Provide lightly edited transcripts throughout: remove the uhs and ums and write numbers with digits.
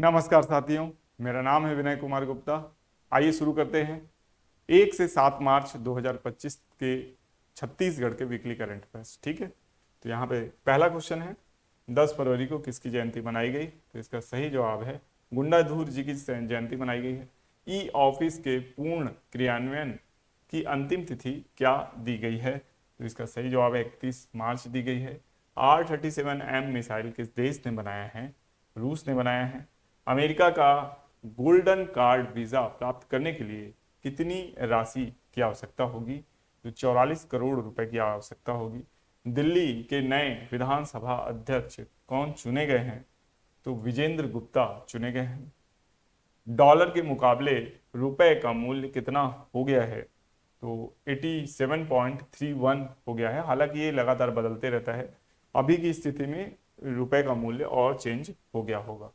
नमस्कार साथियों, मेरा नाम है विनय कुमार गुप्ता। आइए शुरू करते हैं 1 से 7 मार्च 2025 के छत्तीसगढ़ के वीकली करंट अफेयर्स। ठीक है, तो यहाँ पे पहला क्वेश्चन है, 10 फरवरी को किसकी जयंती मनाई गई? तो इसका सही जवाब है गुंडाधुर जी की जयंती मनाई गई है। ई ऑफिस के पूर्ण क्रियान्वयन की अंतिम तिथि क्या दी गई है? तो इसका सही जवाब है 31 मार्च दी गई है। R-37M मिसाइल किस देश ने बनाया है? रूस ने बनाया है। अमेरिका का गोल्डन कार्ड वीजा प्राप्त करने के लिए कितनी राशि की आवश्यकता होगी? तो 44 करोड़ रुपए की आवश्यकता होगी। दिल्ली के नए विधानसभा अध्यक्ष कौन चुने गए हैं? तो विजेंद्र गुप्ता चुने गए हैं। डॉलर के मुकाबले रुपए का मूल्य कितना हो गया है? तो 87.31 हो गया है। हालांकि ये लगातार बदलते रहता है, अभी की स्थिति में रुपए का मूल्य और चेंज हो गया होगा।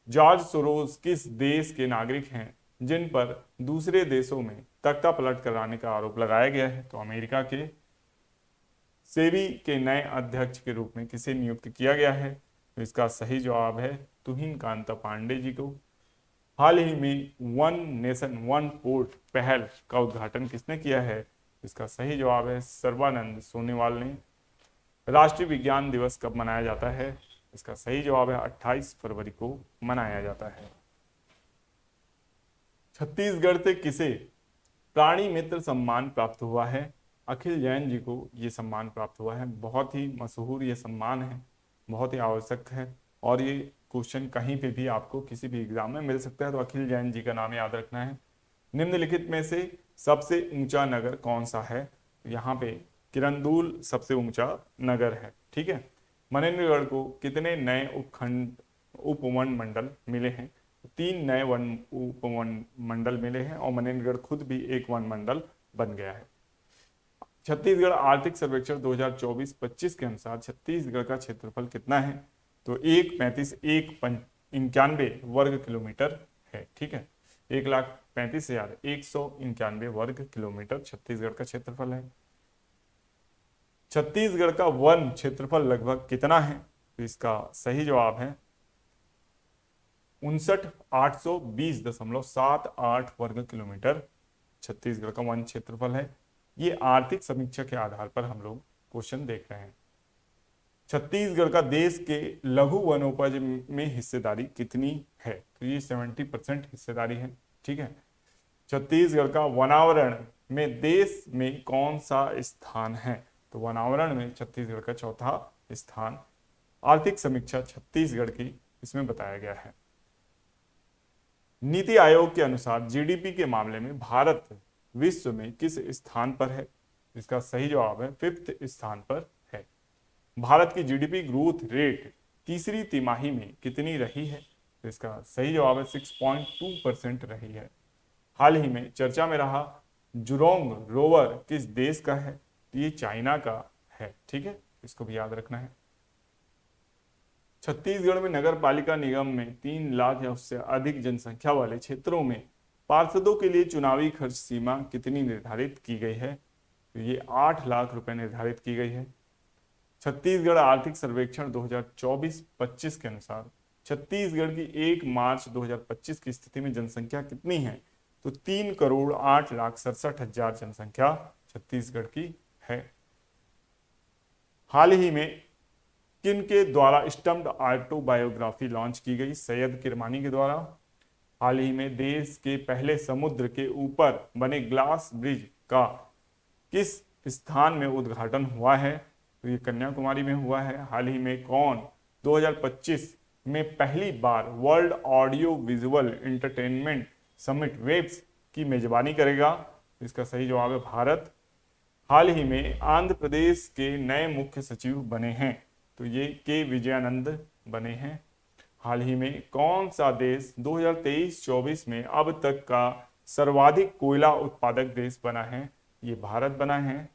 जॉर्ज सोरोस किस देश के नागरिक हैं जिन पर दूसरे देशों में तख्ता पलट कराने का आरोप लगाया गया है? तो अमेरिका के। सेबी के नए अध्यक्ष के रूप में किसे नियुक्त किया गया है? तो इसका सही जवाब है तुहिन कांता पांडे जी को। हाल ही में वन नेशन वन पोर्ट पहल का उद्घाटन किसने किया है? इसका सही जवाब है सर्बानंद सोनोवाल ने। राष्ट्रीय विज्ञान दिवस कब मनाया जाता है? इसका सही जवाब है 28 फरवरी को मनाया जाता है। छत्तीसगढ़ से किसे प्राणी मित्र सम्मान प्राप्त हुआ है? अखिल जैन जी को ये सम्मान प्राप्त हुआ है। बहुत ही मशहूर ये सम्मान है, बहुत ही आवश्यक है, और ये क्वेश्चन कहीं पे भी आपको किसी भी एग्जाम में मिल सकता है, तो अखिल जैन जी का नाम याद रखना है। निम्नलिखित में से सबसे ऊंचा नगर कौन सा है? यहाँ पे किरंदुल सबसे ऊंचा नगर है। ठीक है। मनेन्द्रगढ़ को कितने नए उपवन मंडल मिले हैं? 3 नए वन उपवन मंडल मिले हैं, और मनेन्द्रगढ़ खुद भी एक वन मंडल बन गया है। छत्तीसगढ़ आर्थिक सर्वेक्षण 2024-25 के अनुसार छत्तीसगढ़ का क्षेत्रफल कितना है? तो 1,35,191 वर्ग किलोमीटर है। ठीक है, 1,35,191 वर्ग किलोमीटर छत्तीसगढ़ का क्षेत्रफल है। छत्तीसगढ़ का वन क्षेत्रफल लगभग कितना है? तो इसका सही जवाब है 59,820.78 वर्ग किलोमीटर छत्तीसगढ़ का वन क्षेत्रफल है। ये आर्थिक समीक्षा के आधार पर हम लोग क्वेश्चन देख रहे हैं। छत्तीसगढ़ का देश के लघु वनोपज में हिस्सेदारी कितनी है? तो ये 70% हिस्सेदारी है। ठीक है। छत्तीसगढ़ का वनावरण में देश में कौन सा स्थान है? तो वनावरण में छत्तीसगढ़ का चौथा स्थान आर्थिक समीक्षा छत्तीसगढ़ की इसमें बताया गया है। नीति आयोग के अनुसार जीडीपी के मामले में भारत विश्व में किस स्थान पर है? इसका सही जवाब है 5th स्थान पर है। भारत की जीडीपी ग्रोथ रेट तीसरी तिमाही में कितनी रही है? तो इसका सही जवाब है 6.2% रही है। हाल ही में चर्चा में रहा जुरोंग रोवर किस देश का है? तो ये चाइना का है। ठीक है, इसको भी याद रखना है। छत्तीसगढ़ में नगर पालिका निगम में 3 लाख या उससे अधिक जनसंख्या वाले क्षेत्रों में पार्षदों के लिए चुनावी खर्च सीमा कितनी निर्धारित की गई है? तो ये 8 लाख रुपए निर्धारित की गई है। छत्तीसगढ़ आर्थिक सर्वेक्षण 2024-25 के अनुसार छत्तीसगढ़ की 1 मार्च 2025 की स्थिति में जनसंख्या कितनी है? तो 3,08,67,000 जनसंख्या छत्तीसगढ़ की है। हाल ही में किन के द्वारा स्टम्प्ड ऑटोबायोग्राफी लॉन्च की गई? सैयद किरमानी के द्वारा। हाल ही में देश के पहले समुद्र के ऊपर बने ग्लास ब्रिज का किस स्थान में उद्घाटन हुआ है? तो ये कन्याकुमारी में हुआ है। हाल ही में कौन 2025 में पहली बार world audio visual entertainment summit WAVES की मेजबानी करेगा? इसका सही जवाब है भारत। हाल ही में आंध्र प्रदेश के नए मुख्य सचिव बने हैं? तो ये के विजयानंद बने हैं। हाल ही में कौन सा देश 2023-24 में अब तक का सर्वाधिक कोयला उत्पादक देश बना है? ये भारत बना है।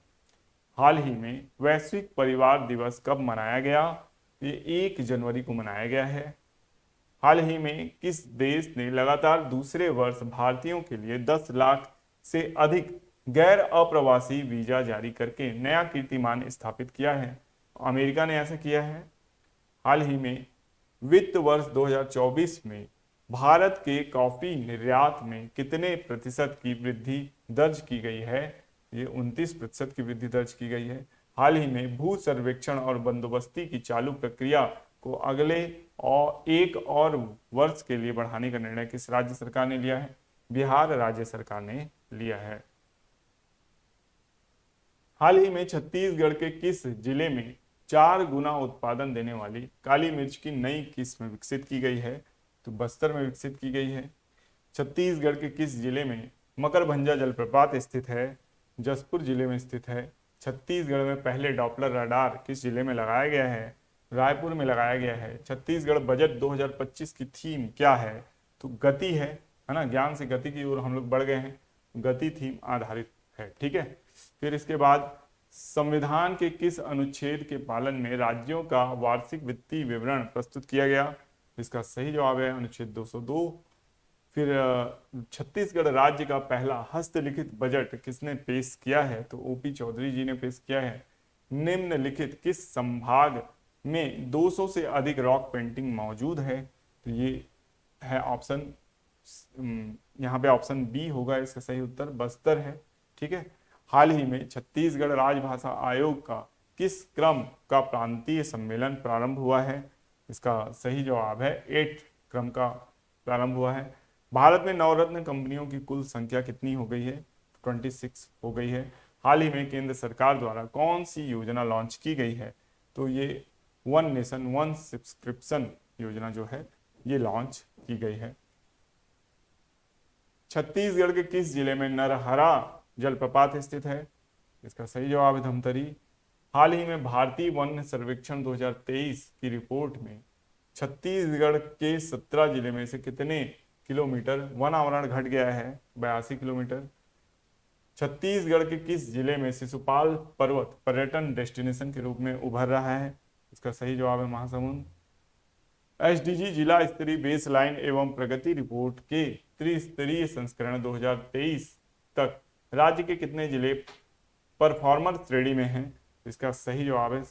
हाल ही में वैश्विक परिवार दिवस कब मनाया गया? ये 1 जनवरी को मनाया गया है। हाल ही में किस देश ने लगातार दूसरे वर्ष भारतीयों के लिए 10 लाख से अधिक गैर अप्रवासी वीजा जारी करके नया कीर्तिमान स्थापित किया है? अमेरिका ने ऐसा किया है। हाल ही में वित्त वर्ष 2024 में भारत के कॉफी निर्यात में कितने प्रतिशत की वृद्धि दर्ज की गई है? ये 29% की वृद्धि दर्ज की गई है। हाल ही में भू सर्वेक्षण और बंदोबस्ती की चालू प्रक्रिया को अगले एक और वर्ष के लिए बढ़ाने का निर्णय किस राज्य सरकार ने लिया है? बिहार राज्य सरकार ने लिया है। हाल ही में छत्तीसगढ़ के किस जिले में 4 गुना उत्पादन देने वाली काली मिर्च की नई किस्म विकसित की गई है? तो बस्तर में विकसित की गई है। छत्तीसगढ़ के किस जिले में मकरभंजा जलप्रपात स्थित है? जसपुर जिले में स्थित है। छत्तीसगढ़ में पहले डॉपलर रडार किस जिले में लगाया गया है? रायपुर में लगाया गया है। छत्तीसगढ़ बजट 2025 की थीम क्या है? तो गति है ना, ज्ञान से गति की ओर हम लोग बढ़ गए हैं, गति थीम आधारित है। ठीक है, फिर इसके बाद संविधान के किस अनुच्छेद के पालन में राज्यों का वार्षिक वित्तीय विवरण प्रस्तुत किया गया? इसका सही जवाब है अनुच्छेद 202। फिर छत्तीसगढ़ राज्य का पहला हस्तलिखित बजट किसने पेश किया है? तो ओपी चौधरी जी ने पेश किया है। निम्नलिखित किस संभाग में 200 से अधिक रॉक पेंटिंग मौजूद है? तो ये है ऑप्शन, यहाँ पे ऑप्शन बी होगा इसका सही उत्तर, बस्तर है। ठीक है, हाल ही में छत्तीसगढ़ राजभाषा आयोग का किस क्रम का प्रांतीय सम्मेलन प्रारंभ हुआ है? इसका सही जवाब है 8 क्रम का प्रारंभ हुआ है। भारत में नवरत्न कंपनियों की कुल संख्या कितनी हो गई है? 26 हो गई है। हाल ही में केंद्र सरकार द्वारा कौन सी योजना लॉन्च की गई है? तो ये वन नेशन वन सब्सक्रिप्शन योजना जो है ये लॉन्च की गई है। छत्तीसगढ़ के किस जिले में नरहरा जलप्रपात स्थित है? इसका सही जवाब है धमतरी। हाल ही में भारतीय वन सर्वेक्षण 2023 की रिपोर्ट में छत्तीसगढ़ के 17 जिले में से कितने किलोमीटर वन आवरण घट गया है? 82 किलोमीटर। छत्तीसगढ़ के किस जिले में शिशुपाल पर्वत पर्यटन डेस्टिनेशन के रूप में उभर रहा है? इसका सही जवाब है महासमुंद। एसडीजी जिला स्तरीय बेसलाइन एवं प्रगति रिपोर्ट के त्रिस्तरीय संस्करण 2023 तक राज्य के कितने जिले परफॉर्मर श्रेणी में हैं? इसका सही जवाब है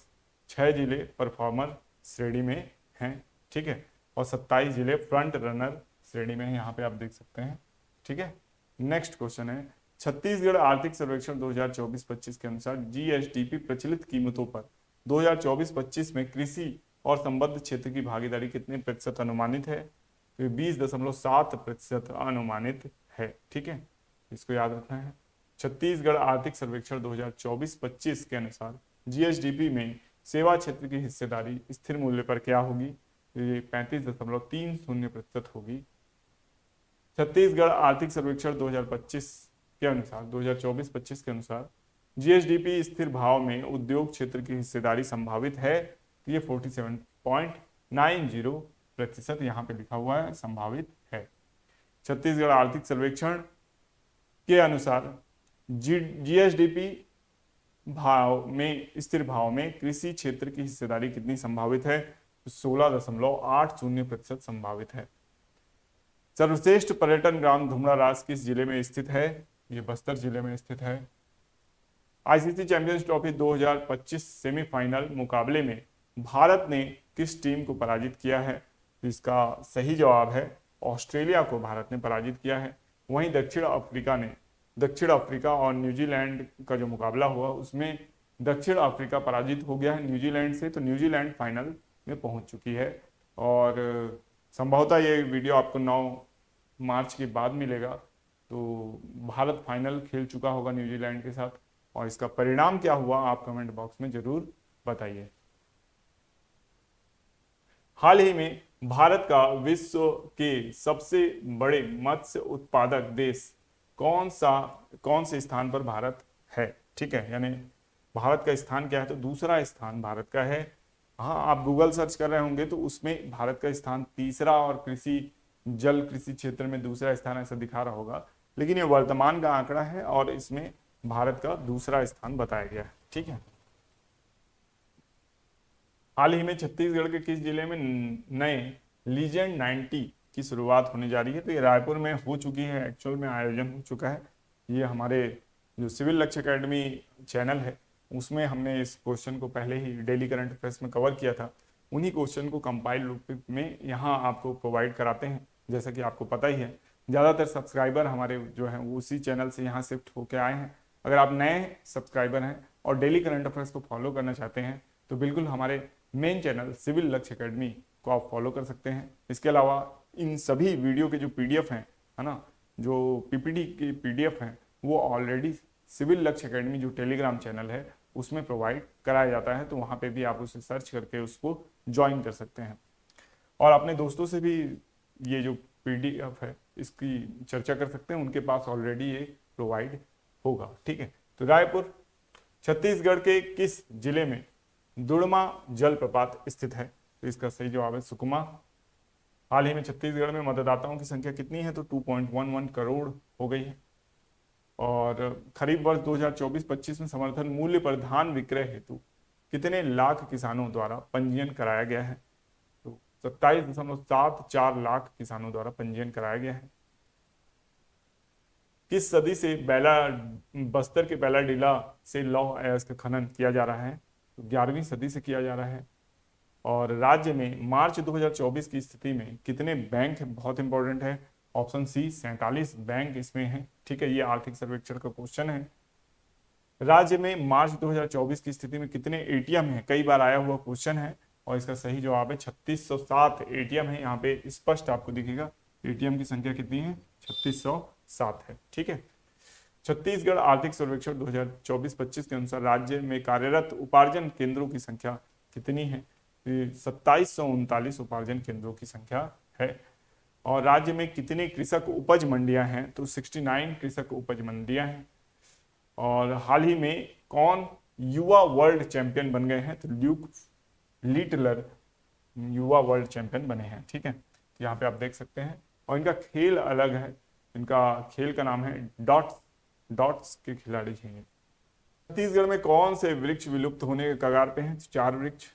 6 जिले परफॉर्मर श्रेणी में हैं। ठीक है, और 27 जिले फ्रंट रनर श्रेणी में है, यहाँ पे आप देख सकते हैं। ठीक है, नेक्स्ट क्वेश्चन है छत्तीसगढ़ आर्थिक सर्वेक्षण 2024-25 के अनुसार जीएसडीपी प्रचलित कीमतों पर 2024-25 में कृषि और संबद्ध क्षेत्र की भागीदारी कितने प्रतिशत अनुमानित है? तो 20.7% अनुमानित है। ठीक है, इसको याद रखना है। छत्तीसगढ़ आर्थिक सर्वेक्षण 2024-25 के अनुसार जीएसडीपी में सेवा क्षेत्र की हिस्सेदारी स्थिर मूल्य पर क्या होगी? ये 35.30% होगी। छत्तीसगढ़ आर्थिक सर्वेक्षण 2025 के अनुसार 2024-25 के अनुसार जीएसडीपी स्थिर भाव में उद्योग क्षेत्र की हिस्सेदारी संभावित है। ये 47.90% यहाँ पे लिखा हुआ है, संभावित है। छत्तीसगढ़ आर्थिक सर्वेक्षण के अनुसार जीएसडीपी भाव में स्थिर भाव में कृषि क्षेत्र की हिस्सेदारी कितनी संभावित है? 16.80% संभावित है। सर्वश्रेष्ठ पर्यटन ग्राम धुमड़ा रास किस जिले में स्थित है? ये बस्तर जिले में स्थित है। आईसीसी चैंपियंस ट्रॉफी 2025 सेमीफाइनल मुकाबले में भारत ने किस टीम को पराजित किया है? इसका सही जवाब है ऑस्ट्रेलिया को भारत ने पराजित किया है। वहीं दक्षिण अफ्रीका और न्यूजीलैंड का जो मुकाबला हुआ उसमें दक्षिण अफ्रीका पराजित हो गया है न्यूजीलैंड से, तो न्यूजीलैंड फाइनल में पहुंच चुकी है। और संभवतः ये वीडियो आपको 9 मार्च के बाद मिलेगा, तो भारत फाइनल खेल चुका होगा न्यूजीलैंड के साथ। और इसका परिणाम क्या हुआ आप कमेंट बॉक्स में जरूर बताइए। हाल ही में भारत का विश्व के सबसे बड़े मत्स्य उत्पादक देश कौन से स्थान पर भारत है? ठीक है, यानी भारत का स्थान क्या है? तो दूसरा स्थान भारत का है। हाँ, आप गूगल सर्च कर रहे होंगे तो उसमें भारत का स्थान तीसरा और जल कृषि क्षेत्र में दूसरा स्थान ऐसा दिखा रहा होगा, लेकिन ये वर्तमान का आंकड़ा है और इसमें भारत का दूसरा स्थान बताया गया है। ठीक है, हाल ही में छत्तीसगढ़ के किस जिले में नए लीजेंड 90 की शुरुआत होने जा रही है? तो ये रायपुर में हो चुकी है, एक्चुअल में आयोजन हो चुका है। ये हमारे जो सिविल लक्ष्य एकेडमी चैनल है उसमें हमने इस क्वेश्चन को पहले ही डेली करंट अफेयर्स में कवर किया था। उन्हीं क्वेश्चन को कंपाइल रूप में यहाँ आपको प्रोवाइड कराते हैं। जैसा कि आपको पता ही है, ज़्यादातर सब्सक्राइबर हमारे जो हैं वो उसी चैनल से यहाँ शिफ्ट होकर आए हैं। अगर आप नए सब्सक्राइबर हैं और डेली करंट अफेयर्स को फॉलो करना चाहते हैं तो बिल्कुल हमारे मेन चैनल सिविल लक्ष्य एकेडमी को आप फॉलो कर सकते हैं। इसके अलावा इन सभी वीडियो के जो PDF हैं, है ना, जो PPT की PDF हैं, वो ऑलरेडी सिविल लक्ष्य एकेडमी जो टेलीग्राम चैनल है उसमें प्रोवाइड कराया जाता है, तो वहाँ पे भी आप उसे सर्च करके उसको ज्वाइन कर सकते हैं और अपने दोस्तों से भी ये जो PDF है इसकी चर्चा कर सकते हैं, उनके पास ऑलरेडी ये प्रोवाइड होगा। ठीक है, तो रायपुर छत्तीसगढ़ के किस जिले में दुड़मा जलप्रपात स्थित है? तो इसका सही जवाब है सुकमा। हाल ही में छत्तीसगढ़ में मतदाताओं की संख्या कितनी है? तो 2.11 करोड़ हो गई है। और खरीफ वर्ष 2024-25 में समर्थन मूल्य पर धान विक्रय हेतु कितने लाख किसानों द्वारा पंजीयन कराया गया है? तो 27.74 लाख किसानों द्वारा पंजीयन कराया गया है। किस सदी से बस्तर के बैलाडीला से लौह अयस्क का खनन किया जा रहा है? तो 11वीं सदी से किया जा रहा है। और राज्य में मार्च 2024 की स्थिति में कितने बैंक है? बहुत इंपॉर्टेंट है, ऑप्शन सी 47 बैंक इसमें है। ठीक है, ये आर्थिक सर्वेक्षण का क्वेश्चन है। राज्य में मार्च 2024 की स्थिति में कितने ATM है? कई बार आया हुआ क्वेश्चन है और इसका सही जवाब है 3607 ATM है। यहाँ पे स्पष्ट आपको दिखेगा ATM की संख्या कितनी है, 3607 है। ठीक है, छत्तीसगढ़ आर्थिक सर्वेक्षण 2024-25 के अनुसार राज्य में कार्यरत उपार्जन केंद्रों की संख्या कितनी है? 2739 उपार्जन केंद्रों की संख्या है। और राज्य में कितने कृषक उपज मंडियां हैं? तो 69 कृषक उपज मंडियां हैं। और हाल ही में कौन युवा वर्ल्ड चैंपियन बन गए हैं? तो ल्यूक लिटलर युवा वर्ल्ड चैंपियन बने हैं। ठीक है, तो यहाँ पे आप देख सकते हैं और इनका खेल अलग है, इनका खेल का नाम है डॉट्स के खिलाड़ी हैं। छत्तीसगढ़ में कौन से वृक्ष विलुप्त होने के कगार पे हैं? 4 वृक्ष।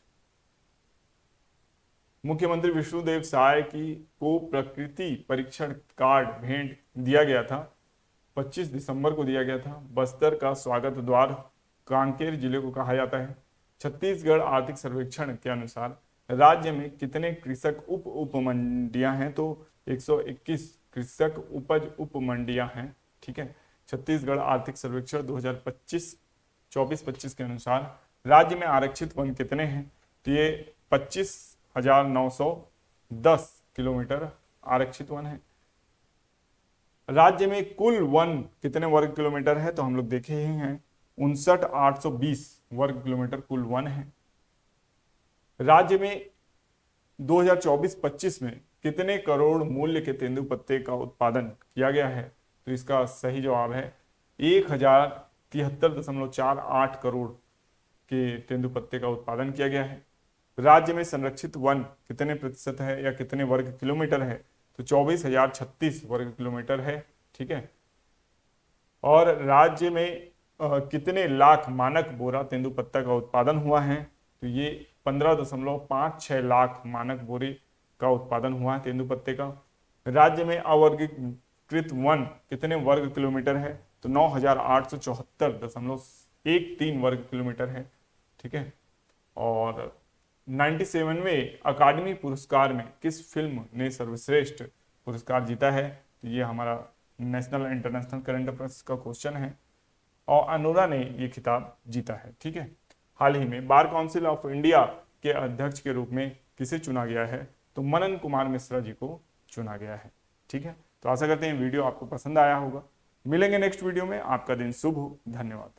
मुख्यमंत्री विष्णुदेव साय को प्रकृति परीक्षण कार्ड भेंट दिया गया था, 25 दिसंबर को दिया गया था। बस्तर का स्वागत द्वार कांकेर जिले को कहा जाता है। छत्तीसगढ़ आर्थिक सर्वेक्षण के अनुसार राज्य में कितने कृषक उप मंडियां हैं? तो 121 कृषक उपज उप मंडियां हैं। ठीक है, छत्तीसगढ़ आर्थिक सर्वेक्षण 2024-25 के अनुसार राज्य में आरक्षित वन कितने हैं? तो ये 25,910 किलोमीटर आरक्षित वन है। राज्य में कुल वन कितने वर्ग किलोमीटर है? तो हम लोग देखे ही हैं 59,820 वर्ग किलोमीटर कुल वन है। राज्य में 2024-25 में कितने करोड़ मूल्य के तेंदुपत्ते का उत्पादन किया गया है? तो इसका सही जवाब है 1073.48 करोड़ के तेंदुपत्ते का उत्पादन किया गया है। राज्य में संरक्षित वन कितने प्रतिशत है या कितने वर्ग किलोमीटर है? तो 24,036 वर्ग किलोमीटर है। ठीक है, और राज्य में कितने लाख मानक बोरा तेंदुपत्ता का उत्पादन हुआ है? तो ये 15.56 लाख मानक बोरे का उत्पादन हुआ है तेंदुपत्ते का। राज्य में अवर्गीकृत वन कितने वर्ग किलोमीटर है? तो 9,874.13 वर्ग किलोमीटर है। ठीक है, और 97वें अकादमी पुरस्कार में किस फिल्म ने सर्वश्रेष्ठ पुरस्कार जीता है? तो ये हमारा नेशनल इंटरनेशनल करंट अफेयर्स का क्वेश्चन है और अनुरा ने ये खिताब जीता है। ठीक है, हाल ही में बार काउंसिल ऑफ इंडिया के अध्यक्ष के रूप में किसे चुना गया है? तो मनन कुमार मिश्रा जी को चुना गया है। ठीक है, तो आशा करते हैं वीडियो आपको पसंद आया होगा। मिलेंगे नेक्स्ट वीडियो में। आपका दिन शुभ हो। धन्यवाद।